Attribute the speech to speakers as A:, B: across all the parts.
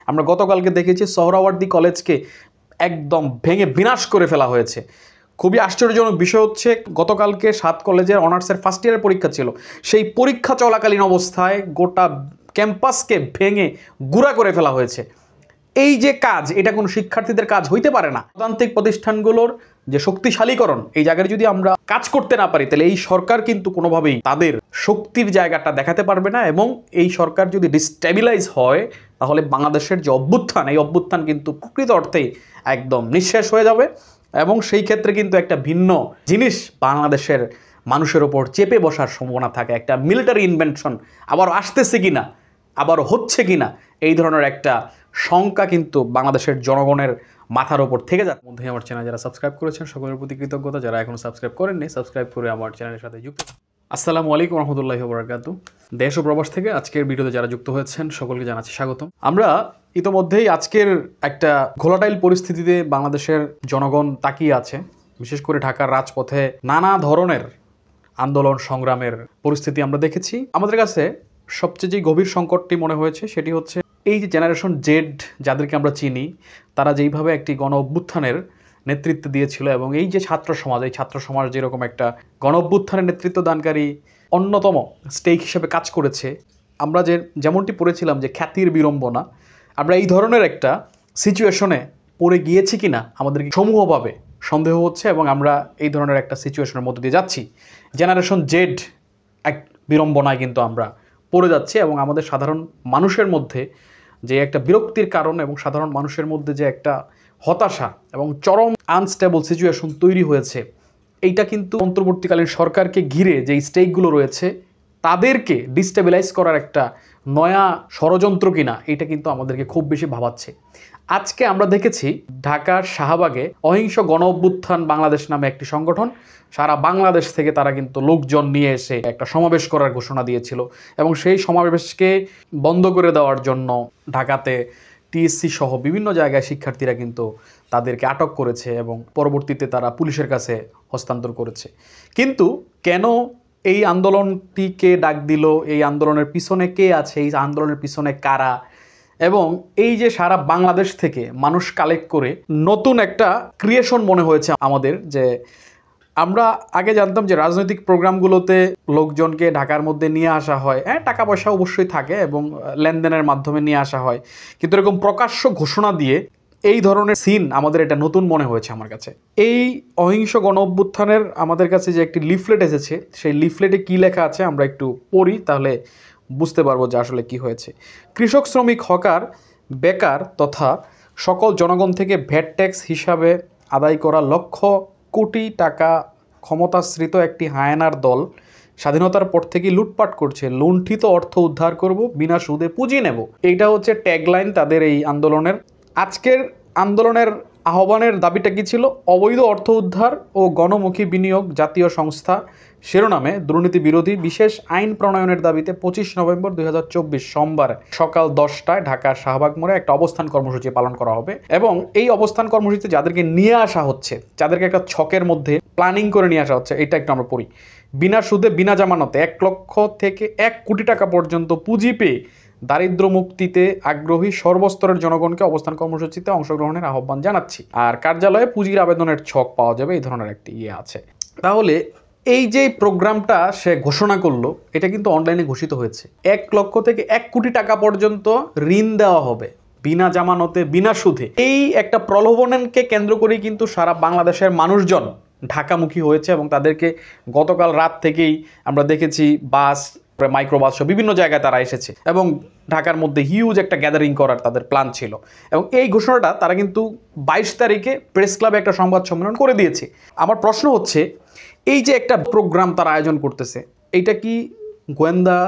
A: আমরা গতকালকে দেখেছি সোহরাওয়ার্দী কলেজকে একদম ভেঙে বিনাশ করে ফেলা হয়েছে। খুবই আশ্চর্যজনক বিষয় হচ্ছে, গতকালকে 7 কলেজের অনার্সের ফার্স্ট ইয়ারের পরীক্ষা ছিল, সেই পরীক্ষা চলাকালীন অবস্থায় গোটা ক্যাম্পাসকে ভেঙে গুঁড়া করে ফেলা হয়েছে। এই যে কাজ, এটা কোনো শিক্ষার্থীদের কাজ হইতে পারে না। গণতান্ত্রিক প্রতিষ্ঠানগুলোর যে শক্তিশালীকরণ, এই জায়গায় যদি আমরা কাজ করতে না পারি, তাহলে এই সরকার কিন্তু কোনোভাবেই তাদের শক্তির জায়গাটা দেখাতে পারবে না। এবং এই সরকার যদি ডিস্টেবিলাইজ হয়, তাহলে বাংলাদেশের যে অভ্যুত্থান, এই অভ্যুত্থান কিন্তু প্রকৃত অর্থেই একদম নিঃশেষ হয়ে যাবে। এবং সেই ক্ষেত্রে কিন্তু একটা ভিন্ন জিনিস বাংলাদেশের মানুষের ওপর চেপে বসার সম্ভাবনা থাকে। একটা মিলিটারি ইনভেনশন আবার আসতেছে কিনা, আবার হচ্ছে কিনা, এই ধরনের একটা শঙ্কা কিন্তু বাংলাদেশের জনগণের মাথার ওপর থেকে যাচ্ছে। মধ্যে আমার চ্যানেল যারা সাবস্ক্রাইব করেছেন সকলের প্রতি কৃতজ্ঞতা, যারা এখনো সাবস্ক্রাইব করেননি সাবস্ক্রাইব করে আমার চ্যানেলের সাথে যুক্ত। আসসালামু আলাইকুম রহমতুল্লাহি ওয়া বারাকাতুহু। দেশ ও প্রবাস থেকে আজকের ভিডিওতে যারা যুক্ত হয়েছেন সকলকে জানাচ্ছি স্বাগতম। আমরা ইতোমধ্যেই আজকের একটা ঘোলাটাইল পরিস্থিতিতে বাংলাদেশের জনগণ তাকিয়ে আছে। বিশেষ করে ঢাকার রাজপথে নানা ধরনের আন্দোলন সংগ্রামের পরিস্থিতি আমরা দেখেছি। আমাদের কাছে সবচেয়ে যে গভীর সংকটটি মনে হয়েছে সেটি হচ্ছে এই যে জেনারেশন জেড যাদেরকে আমরা চিনি, তারা যেইভাবে একটি গণ অভ্যুত্থানের নেতৃত্ব দিয়েছিল এবং এই যে ছাত্র সমাজ, এই ছাত্র সমাজ যেরকম একটা গণ অভ্যুত্থানের নেতৃত্ব দানকারী অন্যতম স্টেক হিসেবে কাজ করেছে, আমরা যেমনটি পড়েছিলাম যে খ্যাতির বিড়ম্বনা, আমরা এই ধরনের একটা সিচুয়েশনে পড়ে গিয়েছি কিনা আমাদেরকে সমূহভাবে সন্দেহ হচ্ছে এবং আমরা এই ধরনের একটা সিচুয়েশনের মধ্যে দিয়ে যাচ্ছি। জেনারেশন জেড এক বিড়ম্বনায় কিন্তু আমরা পড়ে যাচ্ছি এবং আমাদের সাধারণ মানুষের মধ্যে যে একটা বিরক্তির কারণ এবং সাধারণ মানুষের মধ্যে যে একটা হতাশা এবং চরম আনস্টেবল সিচুয়েশন তৈরি হয়েছে, এইটা কিন্তু অন্তর্বর্তীকালীন সরকারকে ঘিরে যে স্টেকগুলো রয়েছে তাদেরকে ডিস্টেবিলাইজ করার একটা নয়া ষড়যন্ত্র কিনা, এটা কিন্তু আমাদেরকে খুব বেশি ভাবাচ্ছে। আজকে আমরা দেখেছি ঢাকার শাহবাগে অহিংস গণ অভ্যুত্থান বাংলাদেশ নামে একটি সংগঠন সারা বাংলাদেশ থেকে তারা কিন্তু লোকজন নিয়ে এসে একটা সমাবেশ করার ঘোষণা দিয়েছিল এবং সেই সমাবেশকে বন্ধ করে দেওয়ার জন্য ঢাকাতে টিএসসি সহ বিভিন্ন জায়গায় শিক্ষার্থীরা কিন্তু তাদেরকে আটক করেছে এবং পরবর্তীতে তারা পুলিশের কাছে হস্তান্তর করেছে। কিন্তু কেন এই আন্দোলনটিকে ডাক দিল, এই আন্দোলনের পিছনে কে আছে, এই আন্দোলনের পিছনে কারা, এবং এই যে সারা বাংলাদেশ থেকে মানুষ কালেক্ট করে নতুন একটা ক্রিয়েশন মনে হয়েছে আমাদের। যে আমরা আগে জানতাম যে রাজনৈতিক প্রোগ্রামগুলোতে লোকজনকে ঢাকার মধ্যে নিয়ে আসা হয়, হ্যাঁ টাকা পয়সা অবশ্যই থাকে এবং লেনদেনের মাধ্যমে নিয়ে আসা হয়, কিন্তু এরকম প্রকাশ্য ঘোষণা দিয়ে এই ধরনের সিন আমাদের এটা নতুন মনে হয়েছে আমার কাছে। এই অহিংস গণ অভ্যুত্থানের আমাদের কাছে যে একটি লিফলেট এসেছে, সেই লিফলেটে কী লেখা আছে আমরা একটু পড়ি, তাহলে বুঝতে পারবো যে আসলে কি হয়েছে। কৃষক, শ্রমিক, হকার, বেকার তথা সকল জনগণ থেকে ভ্যাট ট্যাক্স হিসাবে আদায় করা লক্ষ কোটি টাকা ক্ষমতাশ্রিত একটি হায়নার দল স্বাধীনতার পর থেকে লুটপাট করছে। লুণ্ঠিত অর্থ উদ্ধার করব, বিনা সুদে পুঁজি নেব, এইটা হচ্ছে ট্যাগলাইন তাদের এই আন্দোলনের। আজকের আন্দোলনের আহ্বানের দাবিটা কি ছিল? অবৈধ অর্থ উদ্ধার ও গণমুখী বিনিয়োগ জাতীয় সংস্থা শিরোনামে দুর্নীতি বিরোধী বিশেষ আইন প্রণয়নের দাবিতে 25 নভেম্বর 2024 সোমবার সকাল 10টায় ঢাকার শাহবাগ মোড়ে একটা অবস্থান কর্মসূচি পালন করা হবে। এবং এই অবস্থান কর্মসূচিতে যাদেরকে নিয়ে আসা হচ্ছে, যাদেরকে একটা ছকের মধ্যে প্ল্যানিং করে নিয়ে আসা হচ্ছে, এটা একটু আমরা পড়ি। বিনা সুদে বিনা জামানতে 1 লক্ষ থেকে 1 কোটি টাকা পর্যন্ত পুঁজি পেয়ে দারিদ্র মুক্তিতে আগ্রহী সর্বস্তরের জনগণকে অবস্থান কর্মসূচিতে অংশগ্রহণের আহ্বান জানাচ্ছি। আর কার্যালয়ে পুঁজির আবেদনের ছক পাওয়া যাবে, এই ধরনের একটি আছে। তাহলে এই যে প্রোগ্রামটা সে ঘোষণা করলো, এটা কিন্তু অনলাইনে ঘোষিত হয়েছে। 1 লক্ষ থেকে 1 কোটি টাকা পর্যন্ত ঋণ দেওয়া হবে বিনা জামানতে, বিনা সুদে। এই একটা প্রলোভনকে কেন্দ্র করেই কিন্তু সারা বাংলাদেশের মানুষজন ঢাকামুখী হয়েছে এবং তাদেরকে গতকাল রাত থেকেই আমরা দেখেছি বাস, মাইক্রোবাস সহ বিভিন্ন জায়গায় তারা এসেছে এবং ঢাকার মধ্যে হিউজ একটা গ্যাদারিং করার তাদের প্ল্যান ছিল। এবং এই ঘোষণাটা তারা কিন্তু 22 তারিখে প্রেস ক্লাবে একটা সংবাদ সম্মেলন করে দিয়েছে। আমার প্রশ্ন হচ্ছে, এই যে একটা প্রোগ্রাম তারা আয়োজন করতেছে, এইটা কি গোয়েন্দা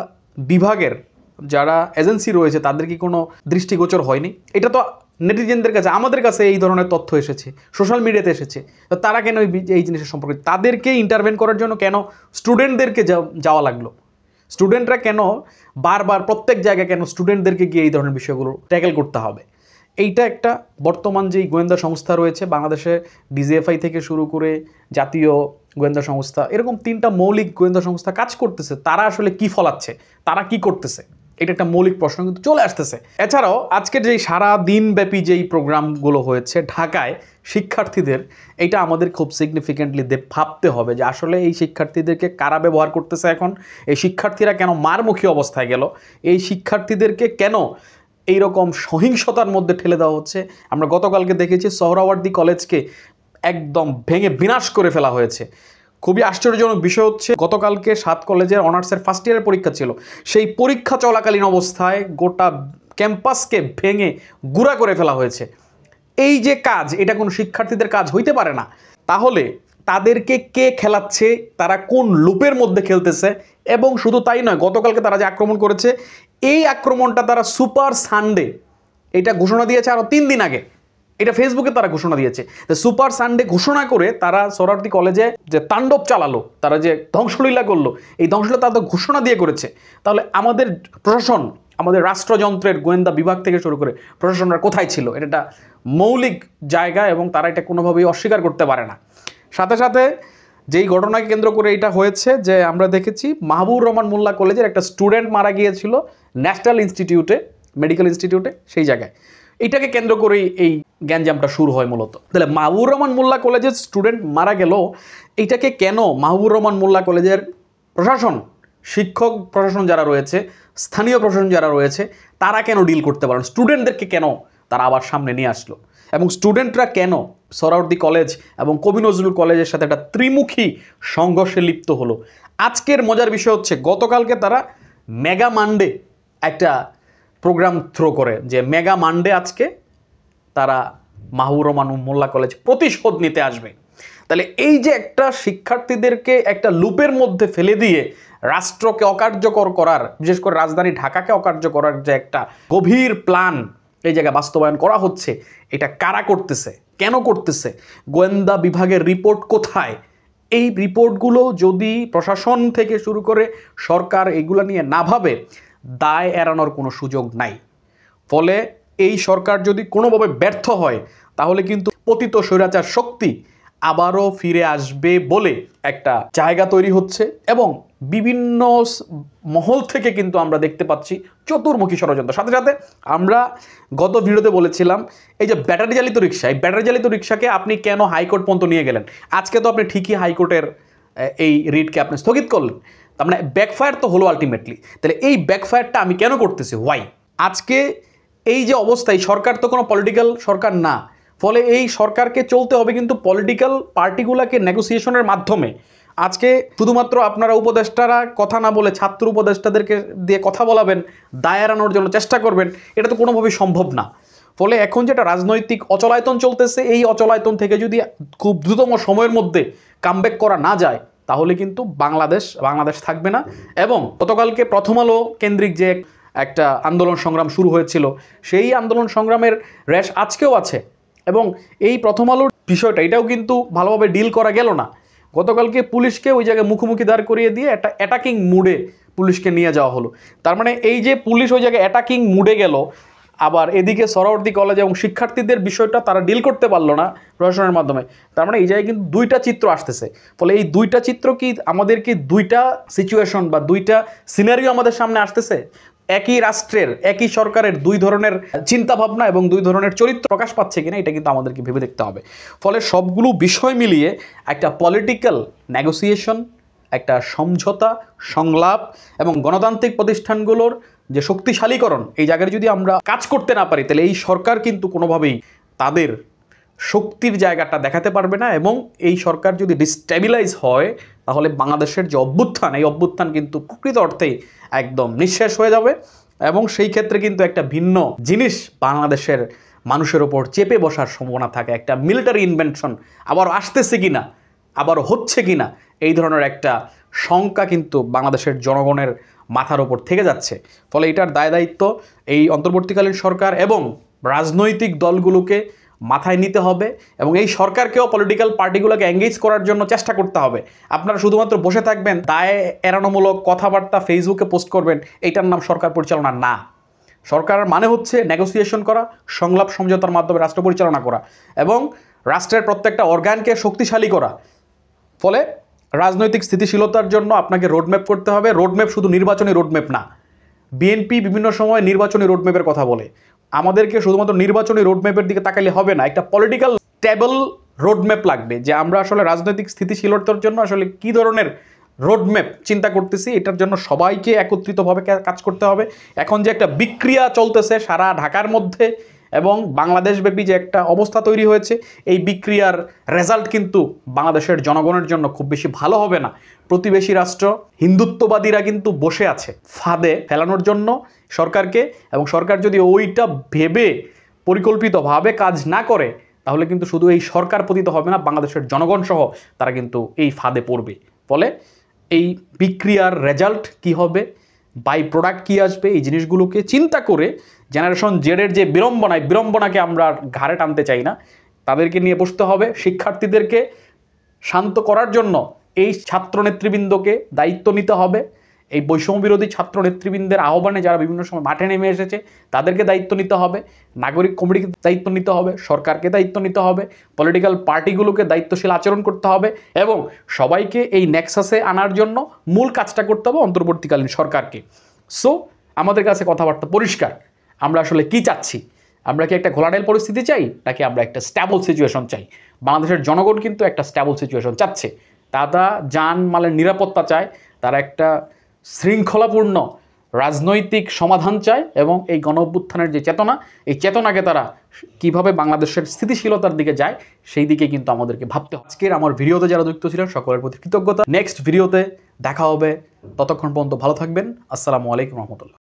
A: বিভাগের যারা এজেন্সি রয়েছে তাদের কি কোনো দৃষ্টিগোচর হয়নি? এটা তো নেটিজেনদের কাছে, আমাদের কাছে এই ধরনের তথ্য এসেছে, সোশ্যাল মিডিয়াতে এসেছে, তো তারা কেন এই জিনিসের সম্পর্কে তাদেরকে ইন্টারভেন করার জন্য কেন স্টুডেন্টদেরকে যাওয়া লাগলো? স্টুডেন্টরা কেন বারবার প্রত্যেক জায়গায় কেন স্টুডেন্টদেরকে গিয়ে এই ধরনের বিষয়গুলো ট্যাকেল করতে হবে? এইটা একটা বর্তমান যেই গোয়েন্দা সংস্থা রয়েছে বাংলাদেশে, ডিজিএফআই থেকে শুরু করে জাতীয় গোয়েন্দা সংস্থা, এরকম 3টা মৌলিক গোয়েন্দা সংস্থা কাজ করতেছে। তারা আসলে কি ফলাচ্ছে, তারা কি করতেছে, এটা একটা মৌলিক প্রশ্ন কিন্তু চলে আসতেছে। এছাড়াও আজকের যেই সারা দিনব্যাপী যেই প্রোগ্রামগুলো হয়েছে ঢাকায় শিক্ষার্থীদের, এটা আমাদের খুব সিগনিফিকেন্টলি ভাবতে হবে যে আসলে এই শিক্ষার্থীদেরকে কারা ব্যবহার করতেছে এখন, এই শিক্ষার্থীরা কেন মারমুখী অবস্থায় গেল, এই শিক্ষার্থীদেরকে কেন এইরকম সহিংসতার মধ্যে ঠেলে দেওয়া হচ্ছে। আমরা গতকালকে দেখেছি সোহরাওয়ার্দী কলেজকে একদম ভেঙে বিনাশ করে ফেলা হয়েছে। খুবই আশ্চর্যজনক বিষয় হচ্ছে গতকালকে 7 কলেজের অনার্সের ফার্স্ট ইয়ারের পরীক্ষা ছিল, সেই পরীক্ষা চলাকালীন অবস্থায় গোটা ক্যাম্পাসকে ভেঙে গুঁড়া করে ফেলা হয়েছে। এই যে কাজ, এটা কোনো শিক্ষার্থীদের কাজ হইতে পারে না। তাহলে তাদেরকে কে খেলাচ্ছে, তারা কোন লুপের মধ্যে খেলতেছে? এবং শুধু তাই নয়, গতকালকে তারা যে আক্রমণ করেছে, এই আক্রমণটা তারা সুপার সানডে, এটা ঘোষণা দিয়েছে আরও 3 দিন আগে, এটা ফেসবুকে তারা ঘোষণা দিয়েছে। সুপার সানডে ঘোষণা করে তারা সোহরাওয়ার্দী কলেজে যে তাণ্ডব চালালো, তারা যে ধ্বংসলীলা করলো, এই ধ্বংসলীলা তারা তো ঘোষণা দিয়ে করেছে। তাহলে আমাদের প্রশাসন, আমাদের রাষ্ট্রযন্ত্রের গোয়েন্দা বিভাগ থেকে শুরু করে প্রশাসনরা কোথায় ছিল? এটা একটা মৌলিক জায়গা এবং তারা এটা কোনোভাবেই অস্বীকার করতে পারে না। সাথে সাথে যেই ঘটনাকে কেন্দ্র করে এটা হয়েছে যে আমরা দেখেছি মাহবুবুর রহমান মোল্লা কলেজের একটা স্টুডেন্ট মারা গিয়েছিল ন্যাশনাল ইনস্টিটিউটে, মেডিকেল ইনস্টিটিউটে, সেই জায়গায়। এটাকে কেন্দ্র করেই এই গ্যাঞ্জামটা শুরু হয় মূলত। তাহলে মাহবুবুর রহমান মোল্লা কলেজের স্টুডেন্ট মারা গেল, এইটাকে কেন মাহবুবুর রহমান মোল্লা কলেজের প্রশাসন, শিক্ষক প্রশাসন যারা রয়েছে, স্থানীয় প্রশাসন যারা রয়েছে, তারা কেন ডিল করতে পারেন? স্টুডেন্টদেরকে কেন তারা আবার সামনে নিয়ে আসলো? এবং স্টুডেন্টরা কেন সোহরাওয়ার্দী কলেজ এবং কবি নজরুল কলেজের সাথে একটা ত্রিমুখী সংঘর্ষে লিপ্ত হলো? আজকের মজার বিষয় হচ্ছে গতকালকে তারা মেগা মানডে একটা প্রোগ্রাম থ্রো করে, যে মেগা মানডে আজকে তারা মাহবুবুর রহমান মোল্লা কলেজ প্রতিশোধ নিতে আসবে। তাহলে এই যে একটা শিক্ষার্থীদেরকে একটা লুপের মধ্যে ফেলে দিয়ে রাষ্ট্রকে অকার্যকর করার, বিশেষ করে রাজধানী ঢাকাকে অকার্যকর করার যে একটা গভীর প্ল্যান এই জায়গায় বাস্তবায়ন করা হচ্ছে, এটা কারা করতেছে, কেন করতেছে, গোয়েন্দা বিভাগের রিপোর্ট কোথায়? এই রিপোর্টগুলো যদি প্রশাসন থেকে শুরু করে সরকার এগুলো নিয়ে না ভাবে, দায় এড়ানোর কোনো সুযোগ নাই। ফলে এই সরকার যদি কোনোভাবে ব্যর্থ হয়, তাহলে কিন্তু পতিত স্বৈরাচার শক্তি আবারও ফিরে আসবে বলে একটা জায়গা তৈরি হচ্ছে। এবং বিভিন্ন মহল থেকে কিন্তু আমরা দেখতে পাচ্ছি চতুর্মুখী ষড়যন্ত্র। সাথে সাথে আমরা গত ভিডিওতে বলেছিলাম এই যে ব্যাটারি চালিত রিক্সা, এই ব্যাটারি চালিত রিক্সাকে আপনি কেন হাইকোর্ট পর্যন্ত নিয়ে গেলেন? আজকে তো আপনি ঠিকই হাইকোর্টের এই রিটকে আপনি স্থগিত করলেন, তার মানে ব্যাকফায়ার তো হলো আলটিমেটলি। তাহলে এই ব্যাকফায়ারটা আমি কেন করতেছি, ওয়াই? আজকে এই যে অবস্থা, এই সরকার তো কোনো পলিটিক্যাল সরকার না, ফলে এই সরকারকে চলতে হবে কিন্তু পলিটিক্যাল পার্টিগুলোকে নেগোসিয়েশনের মাধ্যমে। আজকে শুধুমাত্র আপনারা উপদেষ্টারা কথা না বলে ছাত্র উপদেষ্টাদেরকে দিয়ে কথা বলাবেন, দায় এড়ানোর জন্য চেষ্টা করবেন, এটা তো কোনোভাবেই সম্ভব না। ফলে এখন যেটা রাজনৈতিক অচলায়তন চলতেছে, এই অচলায়তন থেকে যদি খুব দ্রুততম সময়ের মধ্যে কামব্যাক করা না যায়, তাহলে কিন্তু বাংলাদেশ থাকবে না। এবং গতকালকে প্রথম আলো কেন্দ্রিক যে একটা আন্দোলন সংগ্রাম শুরু হয়েছিল, সেই আন্দোলন সংগ্রামের রেশ আজকেও আছে। এবং এই প্রথম আলোর বিষয়টা, এটাও কিন্তু ভালোভাবে ডিল করা গেল না। গতকালকে পুলিশকে ওই জায়গায় মুখোমুখি দাঁড় করিয়ে দিয়ে একটা অ্যাটাকিং মুডে পুলিশকে নিয়ে যাওয়া হলো। তার মানে এই যে পুলিশ ওই জায়গায় অ্যাটাকিং মুডে গেল, আবার এদিকে সোহরাওয়ার্দী কলেজ এবং শিক্ষার্থীদের বিষয়টা তারা ডিল করতে পারলো না প্রশাসনের মাধ্যমে। তার মানে এই জায়গায় কিন্তু দুইটা চিত্র আসতেছে। ফলে এই দুইটা চিত্র কি আমাদেরকে দুইটা সিচুয়েশন বা দুইটা সিনারিও আমাদের সামনে আসতেছে? একই রাষ্ট্রের, একই সরকারের দুই ধরনের চিন্তাভাবনা এবং দুই ধরনের চরিত্র প্রকাশ পাচ্ছে কিনা, এটা কিন্তু আমাদেরকে ভেবে দেখতে হবে। ফলে সবগুলো বিষয় মিলিয়ে একটা পলিটিক্যাল নেগোসিয়েশন, একটা সমঝোতা, সংলাপ এবং গণতান্ত্রিক প্রতিষ্ঠানগুলোর যে শক্তিশালীকরণ, এই জায়গায় যদি আমরা কাজ করতে না পারি, তাহলে এই সরকার কিন্তু কোনোভাবেই তাদের শক্তির জায়গাটা দেখাতে পারবে না। এবং এই সরকার যদি ডিস্টেবিলাইজ হয়, তাহলে বাংলাদেশের যে অভ্যুত্থান, এই অভ্যুত্থান কিন্তু প্রকৃত অর্থেই একদম নিঃশেষ হয়ে যাবে। এবং সেই ক্ষেত্রে কিন্তু একটা ভিন্ন জিনিস বাংলাদেশের মানুষের ওপর চেপে বসার সম্ভাবনা থাকে। একটা মিলিটারি ইনভেনশন আবার আসতেছে কিনা, আবার হচ্ছে কিনা, এই ধরনের একটা শঙ্কা কিন্তু বাংলাদেশের জনগণের মাথার ওপর থেকে যাচ্ছে। ফলে এটার দায় দায়িত্ব এই অন্তর্বর্তীকালীন সরকার এবং রাজনৈতিক দলগুলোকে মাথায় নিতে হবে। এবং এই সরকারকেও পলিটিক্যাল পার্টিগুলোকে এঙ্গেজ করার জন্য চেষ্টা করতে হবে। আপনারা শুধুমাত্র বসে থাকবেন, দায় এড়ানোমূলক কথাবার্তা ফেসবুকে পোস্ট করবেন, এইটার নাম সরকার পরিচালনা না। সরকারের মানে হচ্ছে নেগোসিয়েশন করা, সংলাপ সমঝোতার মাধ্যমে রাষ্ট্র পরিচালনা করা এবং রাষ্ট্রের প্রত্যেকটা অর্গানকে শক্তিশালী করা। ফলে রাজনৈতিক স্থিতিশীলতার জন্য আপনাকে রোডম্যাপ করতে হবে। রোডম্যাপ শুধু নির্বাচনী রোডম্যাপ না, বিএনপি বিভিন্ন সময় নির্বাচনী রোডম্যাপের কথা বলে, আমাদেরকে শুধুমাত্র নির্বাচনী রোডম্যাপের দিকে তাকালে হবে না, একটা পলিটিক্যাল স্টেবল রোডম্যাপ লাগবে, যে আমরা আসলে রাজনৈতিক স্থিতিশীলতার জন্য আসলে কী ধরনের রোডম্যাপ চিন্তা করতেছি, এটার জন্য সবাইকে একত্রিতভাবে কাজ করতে হবে। এখন যে একটা বিক্রিয়া চলতেছে সারা ঢাকার মধ্যে এবং বাংলাদেশব্যাপী যে একটা অবস্থা তৈরি হয়েছে, এই বিক্রিয়ার রেজাল্ট কিন্তু বাংলাদেশের জনগণের জন্য খুব বেশি ভালো হবে না। প্রতিবেশী রাষ্ট্র হিন্দুত্ববাদীরা কিন্তু বসে আছে ফাঁদে ফেলানোর জন্য সরকারকে, এবং সরকার যদি ওইটা ভেবে পরিকল্পিতভাবে কাজ না করে তাহলে কিন্তু শুধু এই সরকার পতিত হবে না, বাংলাদেশের জনগণ সহ তারা কিন্তু এই ফাঁদে পড়বে। ফলে এই বিক্রিয়ার রেজাল্ট কি হবে, বাই প্রোডাক্ট কী আসবে, এই জিনিসগুলোকে চিন্তা করে জেনারেশন জেডের যে বিড়ম্বনাকে আমরা ঘাড়ে টানতে চাই না, তাদেরকে নিয়ে বসতে হবে। শিক্ষার্থীদেরকে শান্ত করার জন্য এই ছাত্র নেতৃবৃন্দকে দায়িত্ব নিতে হবে। এই বৈষম্য বিরোধী ছাত্র নেতৃবৃন্দের আহ্বানে যারা বিভিন্ন সময় মাঠে নেমে এসেছে তাদেরকে দায়িত্ব নিতে হবে, নাগরিক কমিটিকে দায়িত্ব নিতে হবে, সরকারকে দায়িত্ব নিতে হবে, পলিটিক্যাল পার্টিগুলোকে দায়িত্বশীল আচরণ করতে হবে এবং সবাইকে এই নেক্সাসে আনার জন্য মূল কাজটা করতে হবে অন্তর্বর্তীকালীন সরকারকে। সো আমাদের কাছে কথাবার্তা পরিষ্কার, আমরা আসলে কি চাচ্ছি। আমরা কি একটা ঘোলাডাইল পরিস্থিতি চাই, নাকি আমরা একটা স্ট্যাবল সিচুয়েশন চাই? বাংলাদেশের জনগণ কিন্তু একটা স্ট্যাবল সিচুয়েশন চাচ্ছে, তারা জানমালের নিরাপত্তা চায়, তারা একটা শৃঙ্খলাপূর্ণ রাজনৈতিক সমাধান চায় এবং এই গণ অভ্যুত্থানের যে চেতনা, এই চেতনাকে তারা কিভাবে বাংলাদেশের স্থিতিশীলতার দিকে যায় সেই দিকে কিন্তু আমাদেরকে ভাবতে হবে। আজকের আমার ভিডিওতে যারা যুক্ত ছিলেন সকলের প্রতি কৃতজ্ঞতা। নেক্সট ভিডিওতে দেখা হবে, ততক্ষণ পর্যন্ত ভালো থাকবেন। আসসালামু আলাইকুম রহমতুল্লাহ।